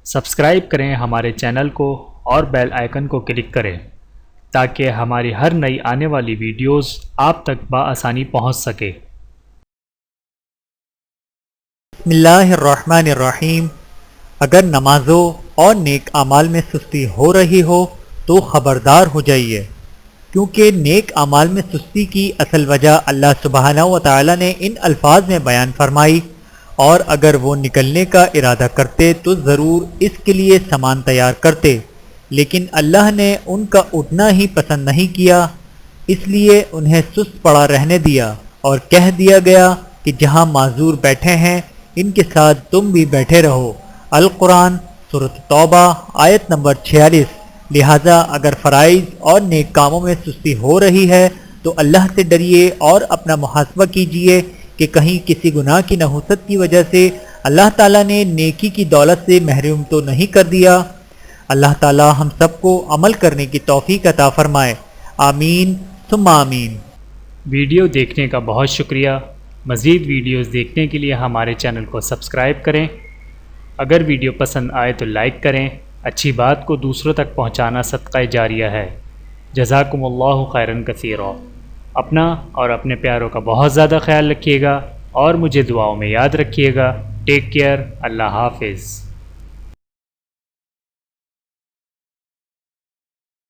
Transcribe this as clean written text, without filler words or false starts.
Subscribe کریں ہمارے channel کو اور بیل آئیکن کو کلک کریں تاکہ ہماری ہر نئی آنے والی ویڈیوز آپ تک بآسانی پہنچ سکے۔ بسم اللہ الرحمن الرحیم۔ اگر نمازوں اور نیک اعمال میں سستی ہو رہی ہو تو خبردار ہو جائیے، کیونکہ نیک اعمال میں سستی کی اصل وجہ اللہ سبحانہ و تعالی نے ان الفاظ میں بیان فرمائی، اور اگر وہ نکلنے کا ارادہ کرتے تو ضرور اس کے لیے سامان تیار کرتے، لیکن اللہ نے ان کا اٹھنا ہی پسند نہیں کیا، اس لیے انہیں سست پڑا رہنے دیا اور کہہ دیا گیا کہ جہاں معذور بیٹھے ہیں ان کے ساتھ تم بھی بیٹھے رہو۔ القرآن سورۃ توبہ آیت نمبر 46۔ لہٰذا اگر فرائض اور نیک کاموں میں سستی ہو رہی ہے تو اللہ سے ڈریے اور اپنا محاسبہ کیجیے کہ کہیں کسی گناہ کی نحوست کی وجہ سے اللہ تعالیٰ نے نیکی کی دولت سے محروم تو نہیں کر دیا۔ اللہ تعالیٰ ہم سب کو عمل کرنے کی توفیق عطا فرمائے، آمین ثم آمین۔ ویڈیو دیکھنے کا بہت شکریہ۔ مزید ویڈیوز دیکھنے کے لیے ہمارے چینل کو سبسکرائب کریں۔ اگر ویڈیو پسند آئے تو لائک کریں۔ اچھی بات کو دوسروں تک پہنچانا صدقہ جاریہ ہے۔ جزاکم اللہ خیرا کثیرا۔ اپنا اور اپنے پیاروں کا بہت زیادہ خیال رکھیے گا اور مجھے دعاؤں میں یاد رکھیے گا۔ Take care. اللہ حافظ۔